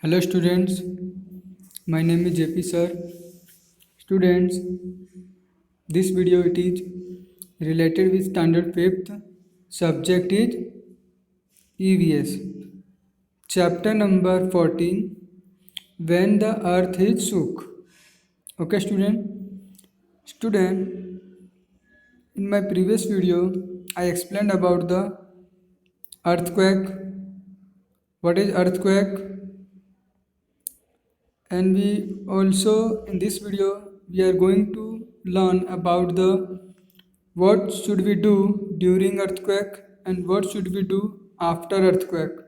Hello students, my name is JP sir. Students, this video it is related with standard 5th. Subject is EVS. Chapter number 14, When the Earth is Shook. Okay student, in my previous video I explained about the earthquake. What is earthquake? And we also in this video we are going to learn about the what should we do during earthquake and what should we do after earthquake.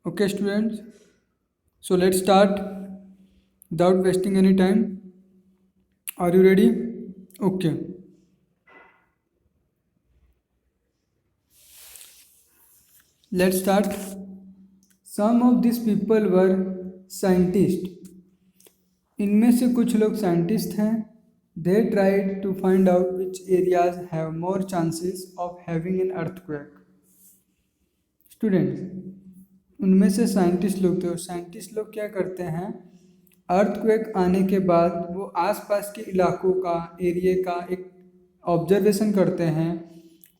Okay students, so let's start without wasting any time. Are you ready? Okay, let's start. Some of these people were scientists. इनमें से कुछ लोग scientist हैं. They tried to find out which areas have more chances of having an earthquake. Students, उनमें से scientist लोग थे. Scientist लोग क्या करते हैं, अर्थक्वेक आने के बाद वो आसपास के इलाकों का एरिया का एक ऑब्जर्वेशन करते हैं.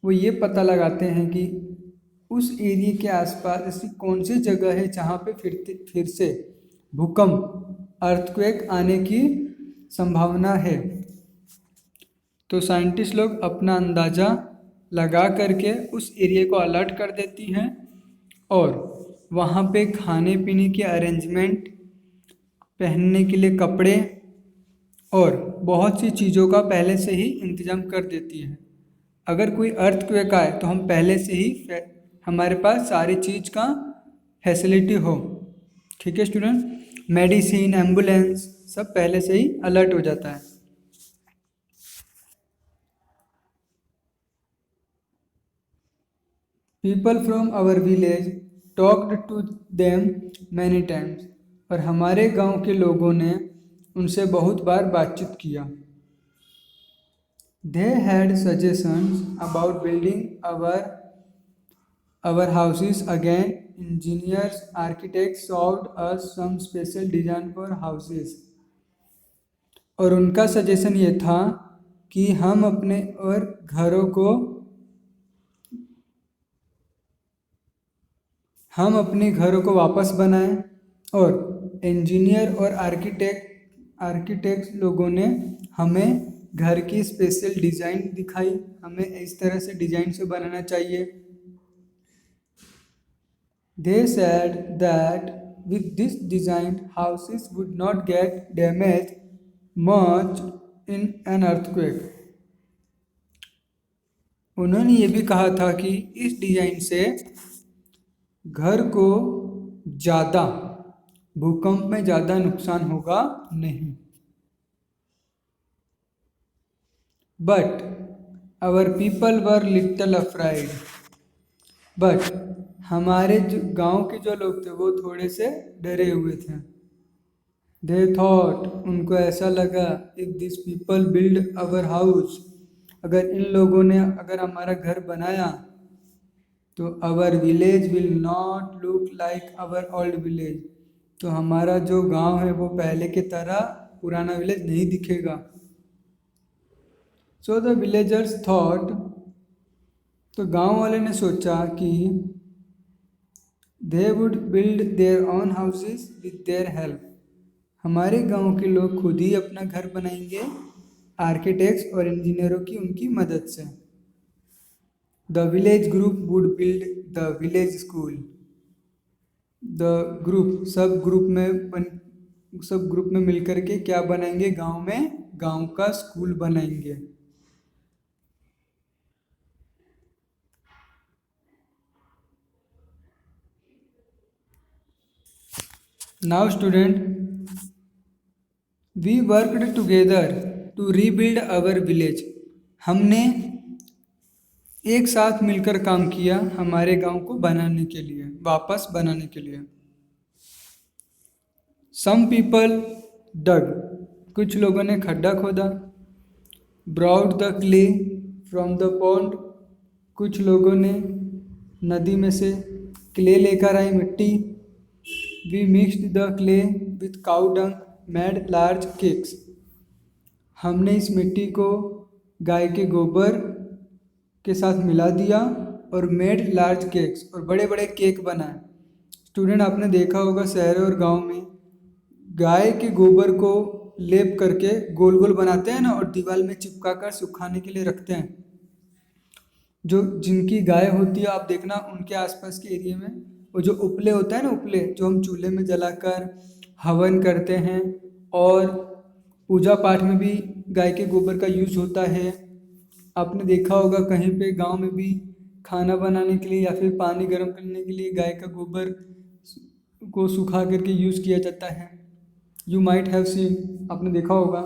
वो ये पता लगाते हैं कि उस एरिया के आसपास ऐसी कौन सी जगह है जहाँ पे फिर से भूकंप अर्थक्वेक आने की संभावना है. तो साइंटिस्ट लोग अपना अंदाज़ा लगा करके उस एरिया को अलर्ट कर देती हैं और वहाँ पे खाने पीने की अरेंजमेंट, पहनने के लिए कपड़े और बहुत सी चीज़ों का पहले से ही इंतज़ाम कर देती है. अगर कोई अर्थक्वेक आए तो हम पहले से ही हमारे पास सारी चीज़ का फैसिलिटी हो. ठीक है स्टूडेंट, मेडिसिन, एम्बुलेंस सब पहले से ही अलर्ट हो जाता है. People from our village talked to them many times. और हमारे गांव के लोगों ने उनसे बहुत बार बातचीत किया. They had suggestions about building our houses again. Engineers, architects showed us some special design for houses. और उनका सजेशन ये था कि हम अपने घरों को वापस बनाएं. और इंजीनियर और आर्किटेक्ट लोगों ने हमें घर की स्पेशल डिज़ाइन दिखाई, हमें इस तरह से डिज़ाइन से बनाना चाहिए. They said that with this design houses would not get damaged much in an earthquake. उन्होंने ये भी कहा था कि इस डिज़ाइन से घर को ज़्यादा भूकंप में ज़्यादा नुकसान होगा नहीं. But our people were little afraid. But हमारे जो गांव के जो लोग थे वो थोड़े से डरे हुए थे. दे थॉट, उनको ऐसा लगा, if this people build our house, अगर इन लोगों ने अगर हमारा घर बनाया तो our village will not look like our old village. तो हमारा जो गांव है वो पहले की तरह पुराना विलेज नहीं दिखेगा. सो द विलेजर्स थॉट, तो गांव वाले ने सोचा कि they would build their own houses with their help. हमारे गांव के लोग खुद ही अपना घर बनाएंगे आर्किटेक्ट्स और इंजीनियरों की उनकी मदद से. The village group would build the village school. The group सब ग्रुप में मिलकर के क्या बनाएंगे, गांव का स्कूल बनाएंगे. Now student, we worked together to rebuild our village. हमने एक साथ मिलकर काम किया हमारे गांव को बनाने के लिए, वापस बनाने के लिए. Some people dug, कुछ लोगों ने खड्डा खोदा. Brought the clay from the pond, कुछ लोगों ने नदी में से क्ले लेकर आए, मिट्टी. We mixed the clay with cow dung, made large cakes. हमने इस मिट्टी को गाय के गोबर के साथ मिला दिया और मेड लार्ज केक्स, और बड़े बड़े केक बनाए। स्टूडेंट, आपने देखा होगा शहर और गांव में गाय के गोबर को लेप करके गोल गोल बनाते हैं ना, और दीवार में चिपका कर सुखाने के लिए रखते हैं। जो जिनकी गाय होती है, आप देखना उनके आसपास के एरिया में वो जो उपले होता है ना, उपले जो हम चूल्हे में जलाकर हवन करते हैं, और पूजा पाठ में भी गाय के गोबर का यूज होता है। आपने देखा होगा कहीं पे गांव में भी खाना बनाने के लिए या फिर पानी गर्म करने के लिए गाय का गोबर को सुखा करके यूज किया जाता है। यू माइट हैव सीन, आपने देखा होगा।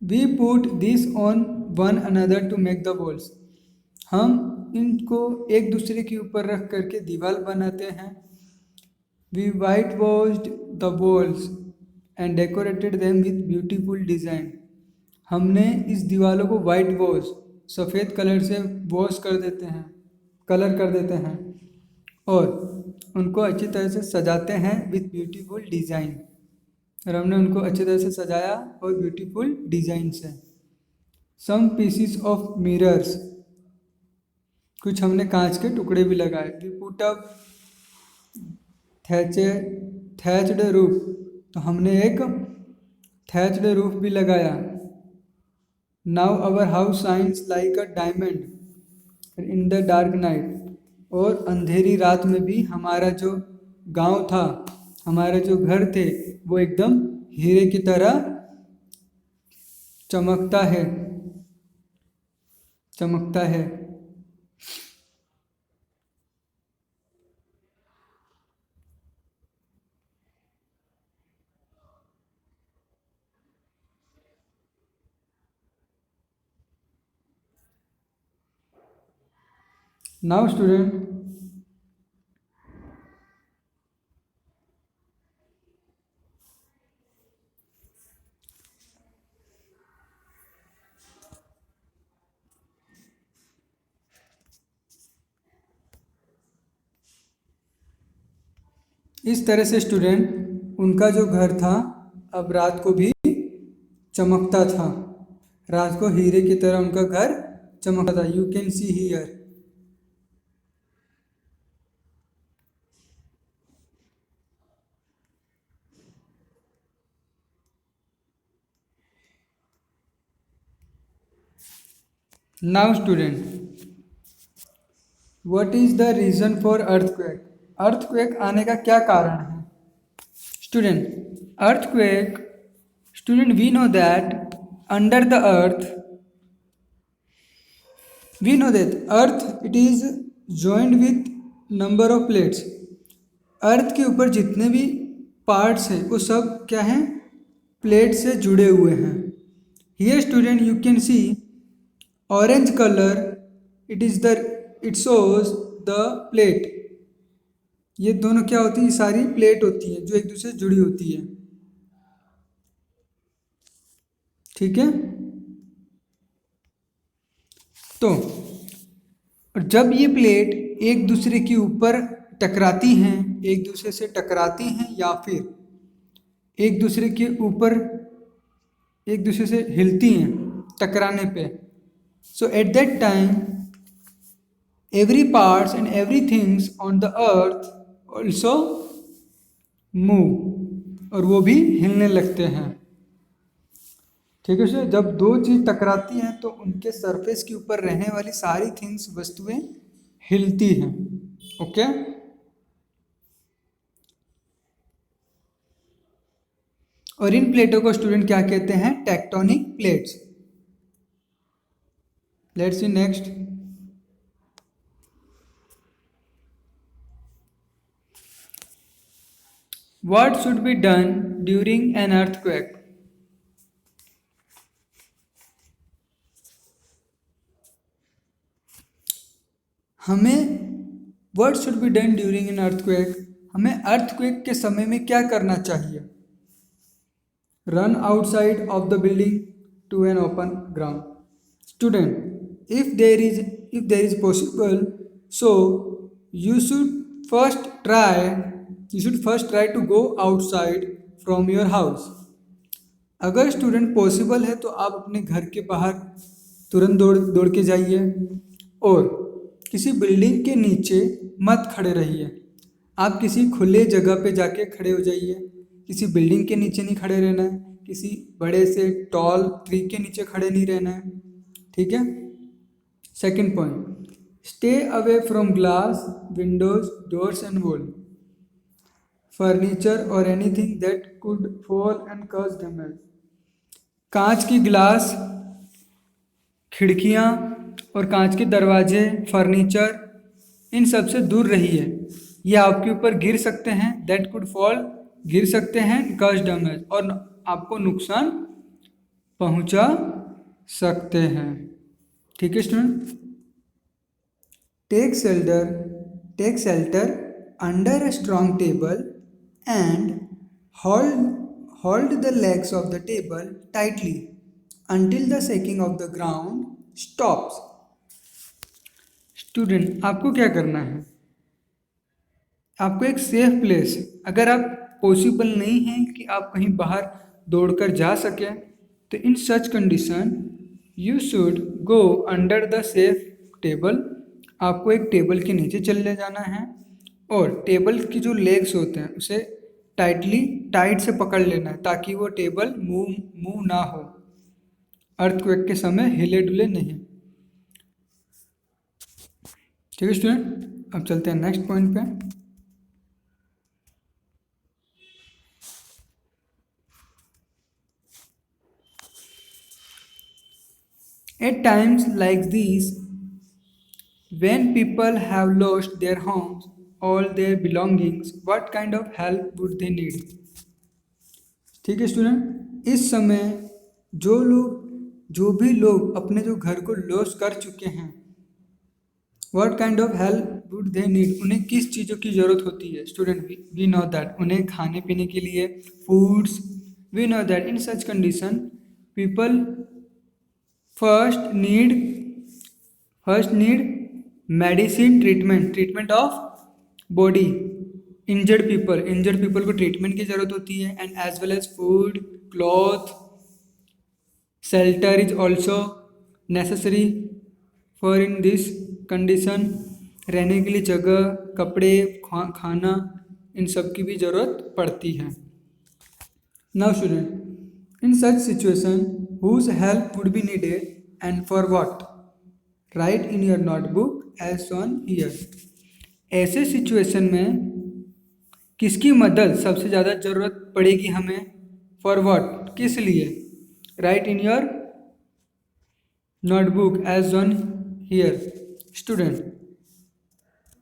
We put this on one another to make the walls. हम इनको एक दूसरे के ऊपर रख करके दीवार बनाते हैं। We white washed the walls and decorated them with beautiful design. हमने इस दीवारों को वाइट वॉश, सफ़ेद कलर से वॉश कर देते हैं, कलर कर देते हैं, और उनको अच्छी तरह से सजाते हैं विथ ब्यूटीफुल डिज़ाइन। और हमने उनको अच्छी तरह से सजाया और ब्यूटीफुल डिज़ाइन से। सम पीसीस ऑफ मिरर्स, कुछ हमने कांच के टुकड़े भी लगाए। We put up thatched roof, तो हमने एक थैच्ड रूफ भी लगाया। Now our house shines like a diamond in the dark night, और अंधेरी रात में भी हमारा जो गांव था, हमारे जो घर थे, वो एकदम हीरे की तरह चमकता है, चमकता है। नाउ स्टूडेंट, इस तरह से स्टूडेंट उनका जो घर था अब रात को भी चमकता था। रात को हीरे की तरह उनका घर चमकता था। You can see here. Now student, what is the reason for earthquake? Earthquake आने का क्या कारण है? Student, earthquake, student, we know that under the earth, we know that earth it is joined with number of plates। अर्थ के ऊपर जितने भी parts हैं वो सब क्या हैं? प्लेट से जुड़े हुए हैं। Here student you can C orange colour, it shows the plate. ये दोनों क्या होती है? सारी प्लेट होती है जो एक दूसरे से जुड़ी होती है। ठीक है, तो जब ये प्लेट एक दूसरे के ऊपर टकराती हैं, एक दूसरे से टकराती हैं या फिर एक दूसरे के ऊपर एक दूसरे से हिलती हैं टकराने पे, so at that time every parts and everything's on the earth also move, और वो भी हिलने लगते हैं। ठीक है सर, जब दो चीज टकराती हैं तो उनके सरफेस के ऊपर रहने वाली सारी थिंग्स, वस्तुएं हिलती हैं। ओके, और इन प्लेटों को स्टूडेंट क्या कहते हैं? Tectonic plates. Let's see next. What should be done during an earthquake? हमें what should be done during an earthquake? हमें earthquake के समय में क्या करना चाहिए? Run outside of the building to an open ground. Student, if there is possible, so you should first try to go outside from your house. अगर student possible है तो आप अपने घर के बाहर तुरंत दौड़ दौड़ के जाइए और किसी बिल्डिंग के नीचे मत खड़े रहिए। आप किसी खुले जगह पे जाके खड़े हो जाइए। किसी बिल्डिंग के नीचे नहीं खड़े रहना है, किसी बड़े से टॉल ट्री के नीचे खड़े नहीं रहना है, ठीक है। Second point, stay away from glass, windows, doors and wall, furniture और anything that could fall and cause damage. कांच की ग्लास, खिड़कियाँ और कांच के दरवाजे, फर्नीचर, इन सब से दूर रहिए। ये आपके ऊपर गिर सकते हैं, दैट कुड फॉल, गिर सकते हैं, कॉज डैमेज, और आपको नुकसान पहुंचा सकते हैं, ठीक है student. Take shelter under a strong table and hold the legs of the table tightly until the shaking of the ground stops. Student आपको क्या करना है, आपको एक सेफ प्लेस, अगर आप पॉसिबल नहीं है कि आप कहीं बाहर दौड़कर जा सकें, तो in such condition you should go under the safe table. आपको एक टेबल के नीचे चले जाना है और टेबल की जो लेग्स होते हैं उसे टाइट से पकड़ लेना है ताकि वो टेबल मूव ना हो, अर्थक्वेक के समय हिले डुले नहीं, ठीक है स्टूडेंट। अब चलते हैं नेक्स्ट पॉइंट पे। At times like these, when people have lost their homes, all their belongings, what kind of help would they need? ठीक है स्टूडेंट, इस समय जो भी लोग अपने जो घर को लॉस कर चुके हैं, what kind of help would they need, उन्हें किस चीज़ों की ज़रूरत होती है स्टूडेंट। वी नो दैट उन्हें खाने पीने के लिए foods, we know that in such condition people first need medicine, treatment of body, injured people को ट्रीटमेंट की ज़रूरत होती है, and as well as food, cloth, shelter is also necessary for in this condition, रहने के लिए जगह, कपड़े, खाना, इन सब की भी ज़रूरत पड़ती है। Now student, in such situation, whose help would be needed and for what? Write in your notebook as shown here. ऐसे सिचुएशन में किसकी मदद सबसे ज़्यादा ज़रूरत पड़ेगी हमें, for what, किस लिए? Write in your notebook as shown here. Student,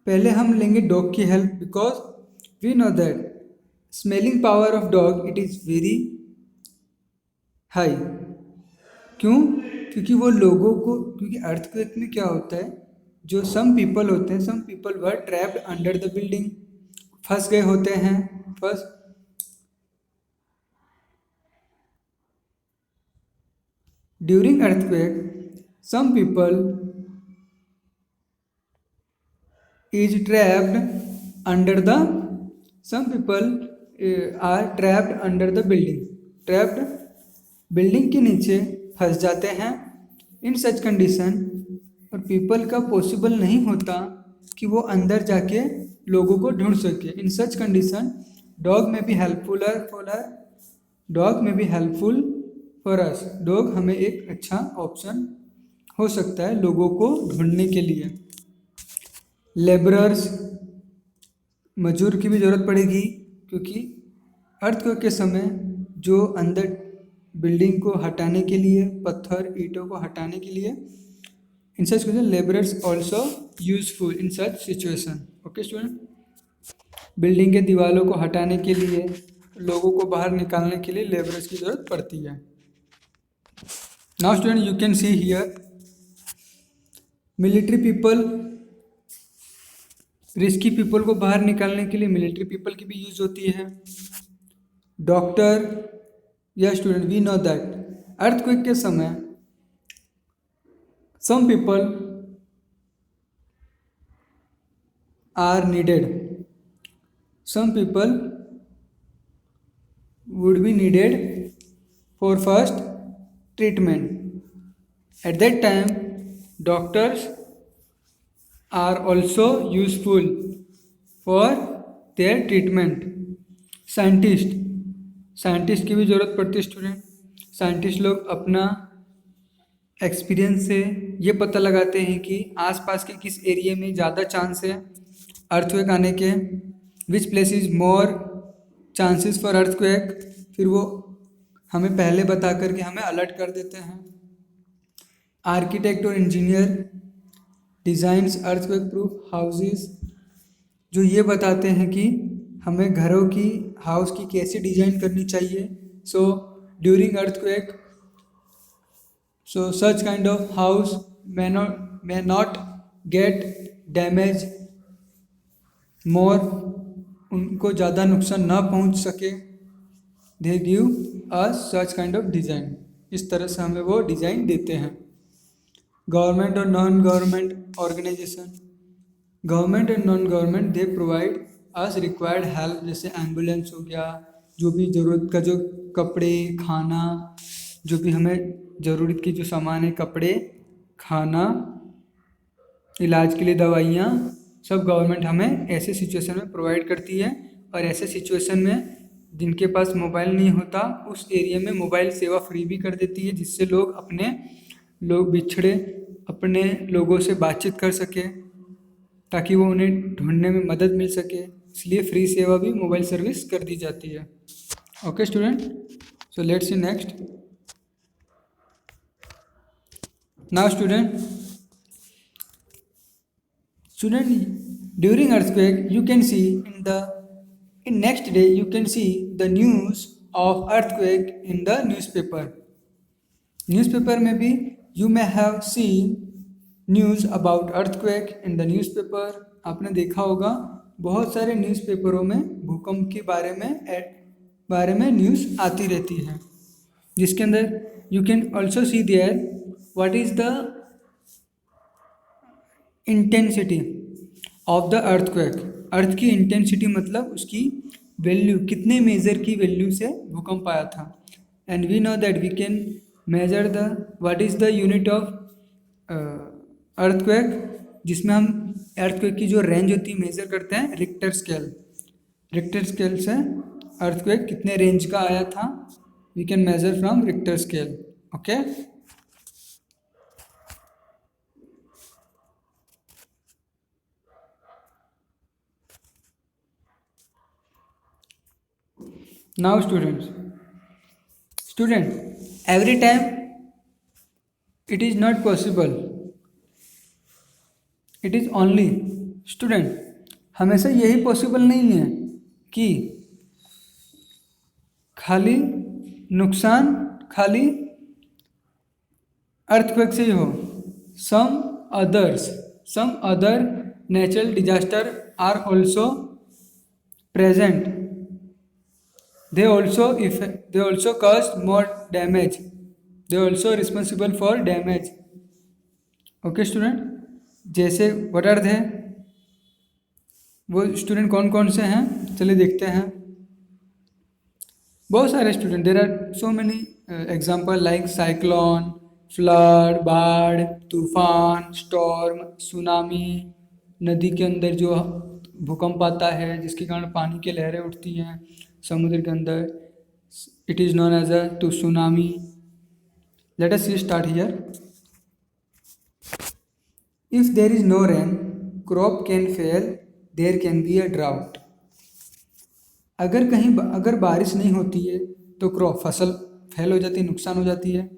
पहले हम लेंगे डॉग की help, because we know that smelling power of dog it is very high. क्यों? क्योंकि वो लोगों को, क्योंकि अर्थक्वेक में क्या होता है, जो some people were trapped under the building, फंस गए होते हैं, during earthquake some people are trapped under the building, building के नीचे फंस जाते हैं। इन सच कंडीशन, और पीपल का पॉसिबल नहीं होता कि वो अंदर जाके लोगों को ढूंढ सके। इन सच कंडीशन डॉग में भी हेल्पफुल फॉर अस, डॉग हमें एक अच्छा ऑप्शन हो सकता है लोगों को ढूंढने के लिए। लेबरर्स, मजदूर की भी ज़रूरत पड़ेगी, क्योंकि अर्थक्वेक के समय जो अंदर बिल्डिंग को हटाने के लिए, पत्थर ईंटों को हटाने के लिए, in such condition labourers also useful in such situation. Okay student, building के दीवारों को हटाने के लिए, लोगों को बाहर निकालने के लिए लेबरर्स की ज़रूरत पड़ती है। Now student, you can see here military people, risky people को बाहर निकालने के लिए मिलिट्री पीपल की भी यूज होती है। डॉक्टर, या student we know that earthquake के समय some people are needed. Some people would be needed for first treatment. At that time, doctors are also useful for their treatment. Scientist की भी ज़रूरत पड़ती है स्टूडेंट. साइंटिस्ट लोग अपना एक्सपीरियंस से ये पता लगाते हैं कि आसपास के किस एरिया में ज़्यादा चांस है अर्थक्वेक आने के, which place is more chances for earthquake. फिर वो हमें पहले बता करके हमें अलर्ट कर देते हैं. आर्किटेक्ट और engineer designs earthquake proof houses, जो ये बताते हैं कि हमें घरों की हाउस की कैसे डिज़ाइन करनी चाहिए. So during earthquake, so such kind of house may not get damage more, उनको ज़्यादा नुकसान ना पहुंच सके. They give us such kind of design. इस तरह से हमें वो डिज़ाइन देते हैं. गवर्नमेंट और non government organisation, government and non government they provide us required help. जैसे एम्बुलेंस हो गया, जो भी ज़रूरत का जो कपड़े खाना, जो भी हमें ज़रूरत की जो सामान है, कपड़े खाना, इलाज के लिए दवाइयाँ, सब गवर्नमेंट हमें ऐसे सिचुएशन में प्रोवाइड करती है. और ऐसे सिचुएशन में जिनके पास मोबाइल नहीं होता उस एरिया में मोबाइल सेवा फ्री भी कर देती है, जिससे लोग बिछड़े अपने लोगों से बातचीत कर सके, ताकि वो उन्हें ढूंढने में मदद मिल सके. इसलिए फ्री सेवा भी मोबाइल सर्विस कर दी जाती है. Okay student, so let's see next. Now student during earthquake you can C in next day you can see the news of earthquake in the newspaper में भी you may have seen news about earthquake in the newspaper. आपने देखा होगा बहुत सारे न्यूज़पेपरों में भूकंप के बारे में न्यूज़ आती रहती है, जिसके अंदर you can also see there what is the intensity of the earthquake. Earth की इंटेंसिटी मतलब उसकी वैल्यू, कितने मेजर की वैल्यू से भूकंप आया था. And we know that we can measure the what is the unit of earthquake, जिसमें हम अर्थक्वेक की जो रेंज होती है मेजर करते हैं रिक्टर स्केल से. अर्थक्वेक कितने रेंज का आया था we can measure from Richter scale. Okay, now student every time it is not possible, it is only student हमेशा यही पॉसिबल नहीं है कि खाली नुकसान खाली अर्थक्वेक से ही हो. some other natural disaster are also present. They also caused more damage. They also responsible for damage. Okay student, जैसे what are they, वो स्टूडेंट कौन कौन से हैं चलिए देखते हैं. बहुत सारे student, there are so many example like cyclone, flood, बाढ़, तूफान, स्टॉर्म, सुनामी. नदी के अंदर जो भूकंप आता है जिसके कारण पानी की लहरें उठती हैं समुद्र के अंदर, it is known as a tsunami. Let us see start here. If there is no rain crop can fail, there can be a drought. अगर बारिश नहीं होती है तो फसल फेल हो जाती है, नुकसान हो जाती है.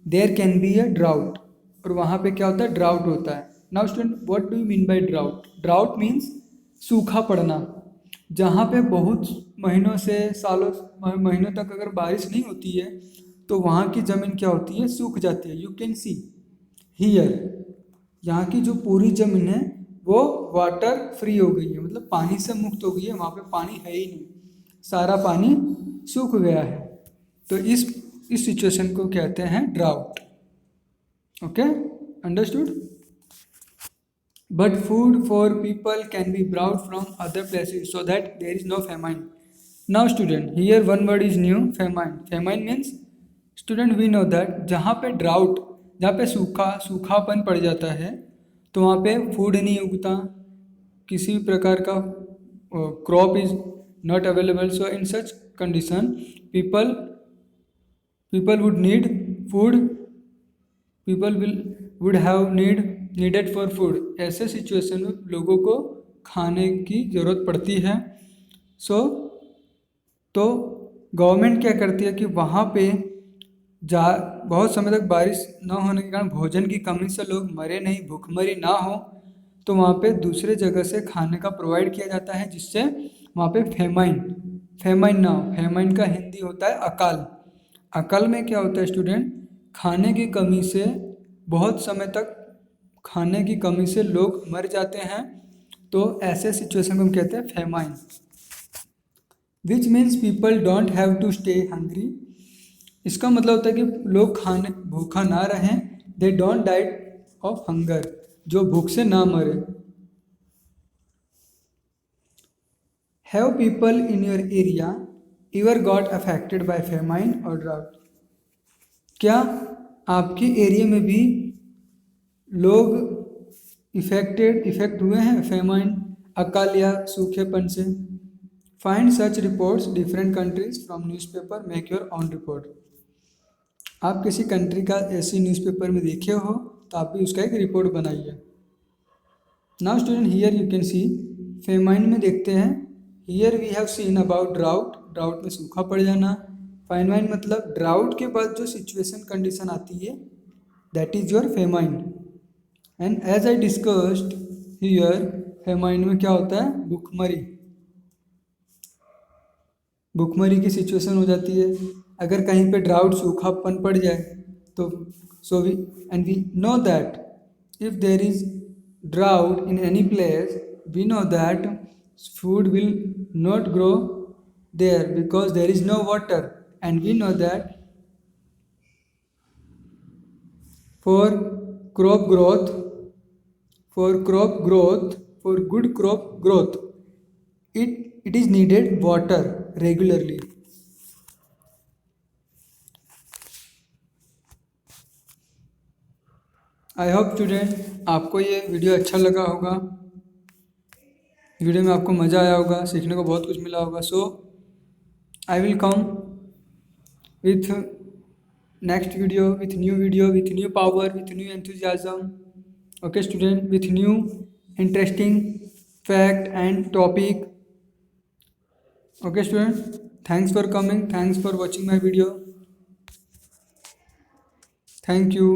देर कैन बी अ ड्राउट, और वहाँ पे क्या होता है, ड्राउट होता है. Now student what do you mean by drought. Drought means सूखा पड़ना. जहाँ पे बहुत महीनों से महीनों तक अगर बारिश नहीं होती है तो वहाँ की ज़मीन क्या होती है, सूख जाती है. यू कैन सी हियर, यहाँ की जो पूरी ज़मीन है वो वाटर फ्री हो गई है, मतलब पानी से मुक्त हो गई है. वहाँ पे पानी है ही नहीं, सारा पानी सूख गया है. तो इस सिचुएशन को कहते हैं drought. Okay, understood. but food for people can be brought from other places so that there is no famine. Now student, here one word is new, famine. Famine means student we know that जहाँ पे drought, जहाँ पे सूखापन पड़ जाता है तो वहाँ पे फूड नहीं उगता, किसी भी प्रकार का crop is not available. So in such condition people would need food, people would have needed for food. ऐसे सिचुएशन में लोगों को खाने की ज़रूरत पड़ती है. तो गवर्नमेंट क्या करती है कि वहाँ पे बहुत समय तक बारिश न होने के कारण भोजन की कमी से लोग मरे नहीं, भूखमरी ना हो, तो वहाँ पे दूसरे जगह से खाने का प्रोवाइड किया जाता है जिससे वहाँ पे फेमाइन ना हो. फेमाइन का हिंदी होता है अकाल. अकाल में क्या होता है स्टूडेंट, खाने की कमी से बहुत समय तक खाने की कमी से लोग मर जाते हैं, तो ऐसे सिचुएशन को हम कहते हैं famine. Which means people don't have to stay hungry. इसका मतलब होता है कि लोग भूखा ना रहें. They don't die of hunger, जो भूख से ना मरे. Have people in your area ever got affected by famine or drought? क्या आपके एरिया में भी लोग इफेक्ट हुए हैं फेमाइन, अकाल या सूखेपन से? Find such reports different countries from newspaper, make your on report. आप किसी कंट्री का ऐसी न्यूज़पेपर में देखे हो तो आप भी उसका एक रिपोर्ट बनाइए. Now student, here you can see, famine में देखते हैं. Here we have seen about drought में सूखा पड़ जाना. फेमाइन मतलब ड्राउट के बाद जो सिचुएशन कंडीशन आती है, that is your famine. And as I discussed here, famine में क्या होता है, भूखमरी की सिचुएशन हो जाती है. अगर कहीं पे ड्राउट सूखापन पड़ जाए तो we know that if there is drought in any place, we know that food will not grow there because there is no water. And we know that for crop growth, for good crop growth, it is needed water regularly. I hope student आपको ये video अच्छा लगा होगा. Video में आपको मज़ा आया होगा, सीखने को बहुत कुछ मिला होगा. So I will come with next video, with new power, with new enthusiasm. Okay student, with new interesting fact and topic. Okay student, thanks for coming, thanks for watching my video. Thank you.